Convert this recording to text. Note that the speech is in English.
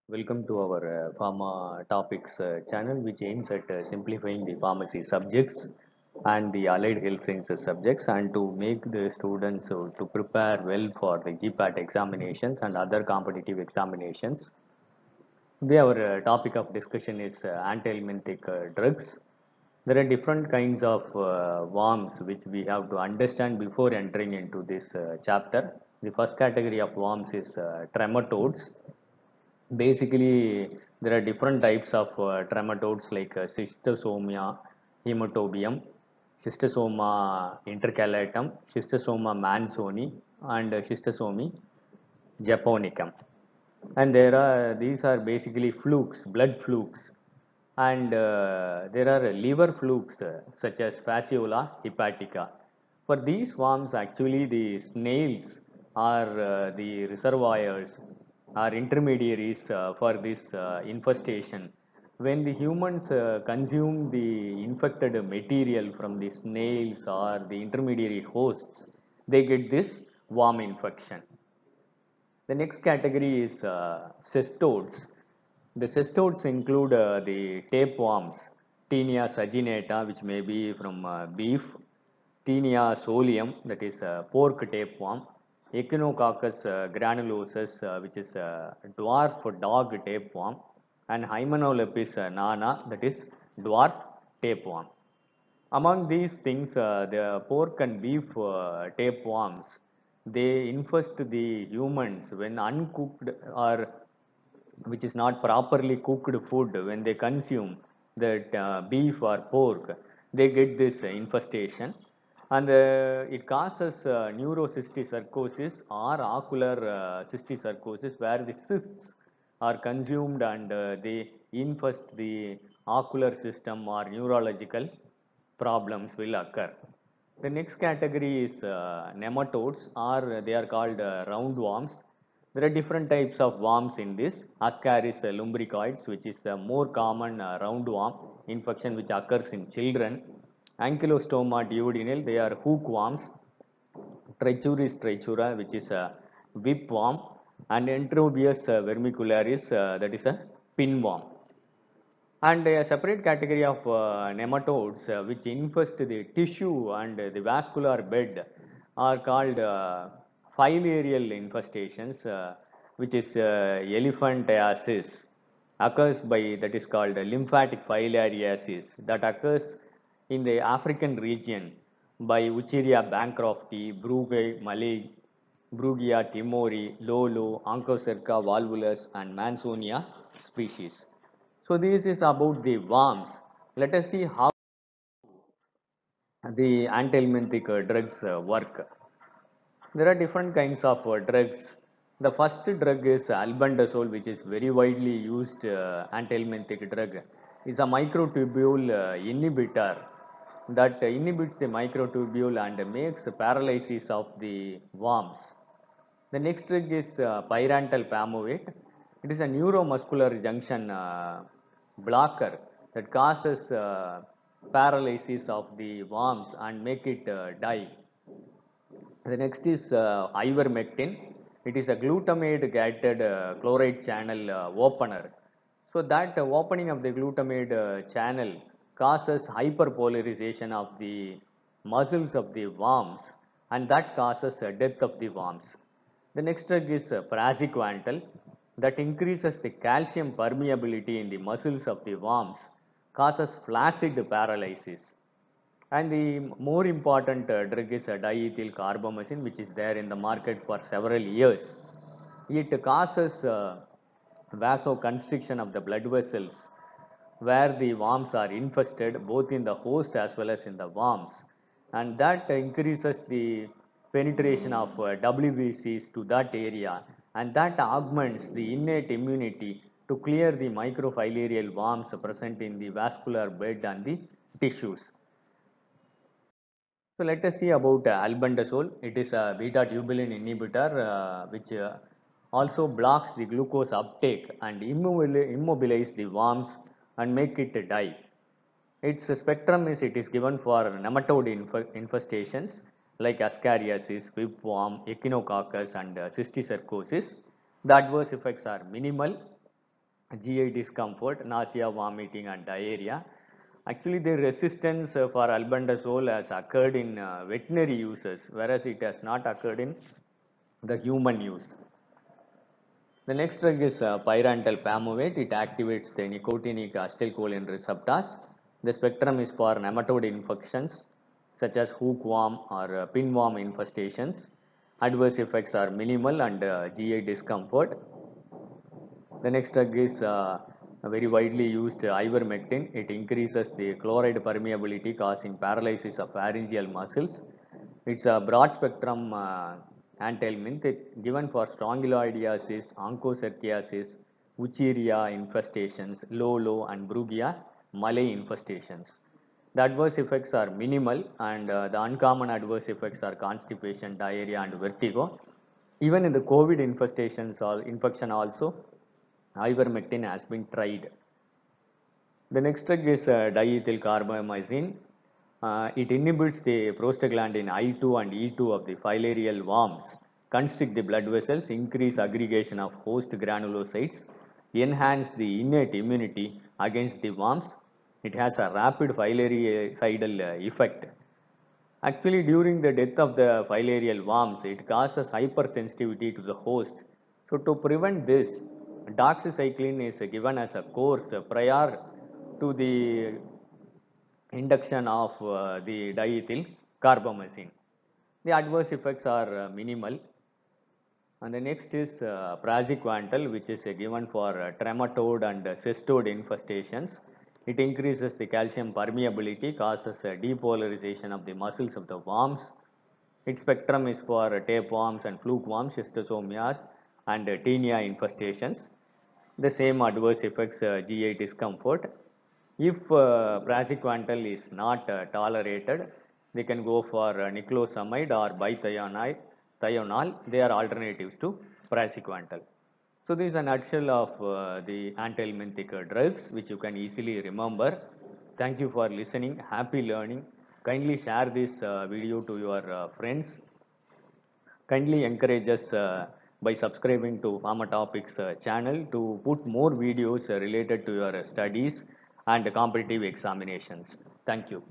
Welcome to our Pharma Topics channel, which aims at simplifying the pharmacy subjects and the allied health sciences subjects, and to make the students to prepare well for the GPAT examinations and other competitive examinations. Today, our topic of discussion is anti-helminthic drugs. There are different kinds of worms which we have to understand before entering into this chapter. The first category of worms is trematodes. Basically, there are different types of trematodes like Schistosomia hematobium, Schistosoma intercalatum, Schistosoma mansoni, and Schistosome japonicum. And these are basically flukes, blood flukes, and there are liver flukes such as Fasciola hepatica. For these worms, actually, the snails are the reservoirs, are intermediaries for this infestation. When the humans consume the infected material from the snails or the intermediary hosts, they get this worm infection. The next category is cestodes. The cestodes include the tapeworms, Taenia saginata, which may be from beef, Taenia solium, that is pork tapeworm, Echinococcus granulosus, which is dwarf dog tapeworm, and Hymenolopus nana, that is dwarf tapeworm. Among these things, the pork and beef tapeworms, they infest the humans when uncooked or which is not properly cooked food. When they consume that beef or pork, they get this infestation, and it causes neurocysticercosis or ocular cysticercosis, where the cysts are consumed and they infest the ocular system or neurological problems will occur. The next category is nematodes, or they are called roundworms. There are different types of worms in this. Ascaris lumbricoides, which is a more common roundworm infection which occurs in children. Ankylostoma duodenale, they are hookworms. Trichuris trichura, which is a whipworm. And Enterobius vermicularis, that is a pinworm. And a separate category of nematodes which infest the tissue and the vascular bed are called filarial infestations, which is elephantiasis, occurs by, that is called lymphatic filariasis, that occurs in the African region by Wucheria bancrofti, Brugge malay, Brugia timori, Lolo, Onchocerca volvulus, and Mansonia species. So this is about the worms. Let us see how the anti-helminthic drugs work. There are different kinds of drugs. The first drug is albendazole, which is very widely used anti-helminthic drug. Is a microtubule inhibitor that inhibits the microtubule and makes paralysis of the worms. The next drug is pyrantel pamovate. It is a neuromuscular junction blocker that causes paralysis of the worms and make it die. The next is ivermectin. It is a glutamate gated chloride channel opener. So that opening of the glutamate channel causes hyperpolarization of the muscles of the worms, and that causes death of the worms. The next drug is praziquantel, that increases the calcium permeability in the muscles of the worms, causes flaccid paralysis. And the more important drug is diethyl carbamazine, which is there in the market for several years. It causes vasoconstriction of the blood vessels where the worms are infested, both in the host as well as in the worms, and that increases the penetration of WBCs to that area, and that augments the innate immunity to clear the microfilarial worms present in the vascular bed and the tissues. So let us see about albendazole. It is a beta tubulin inhibitor which also blocks the glucose uptake and immobilize the worms and make it die. Its spectrum is, it is given for nematode infestations like Ascariasis, whipworm, Echinococcus, and cysticercosis. The adverse effects are minimal. GI discomfort, nausea, vomiting, and diarrhea. Actually, the resistance for albendazole has occurred in veterinary uses, whereas it has not occurred in the human use. The next drug is pyrantel pamovate. It activates the nicotinic acetylcholine receptors. The spectrum is for nematode infections such as hookworm or pinworm infestations. Adverse effects are minimal and GI discomfort. The next drug is a very widely used ivermectin. It increases the chloride permeability, causing paralysis of pharyngeal muscles. It's a broad spectrum antihelminth given for strongyloidiasis, onchocerciasis, Wucheria infestations, Lolo and Brugia, Malay infestations. The adverse effects are minimal, and the uncommon adverse effects are constipation, diarrhea, and vertigo. Even in the COVID infestations or infection also, ivermectin has been tried. The next drug is diethyl carbamazine. It inhibits the prostaglandin I2 and E2 of the filarial worms, constrict the blood vessels, increase aggregation of host granulocytes, enhance the innate immunity against the worms. It has a rapid filaricidal effect. Actually, during the death of the filarial worms, it causes hypersensitivity to the host. So, to prevent this, doxycycline is given as a course prior to the induction of the diethyl carbamazine. The adverse effects are minimal. And the next is praziquantel, which is given for trematode and cystode infestations. It increases the calcium permeability, causes depolarization of the muscles of the worms. Its spectrum is for tapeworms and flukeworms, schistosomias, and tinea infestations. The same adverse effects GI discomfort. If praziquantel is not tolerated, they can go for niclosamide or bithionol. They are alternatives to praziquantel. So this is a nutshell of the antihelminthic drugs which you can easily remember. Thank you for listening. Happy learning. Kindly share this video to your friends. Kindly encourage us by subscribing to Pharma Topics channel to put more videos related to your studies and competitive examinations. Thank you.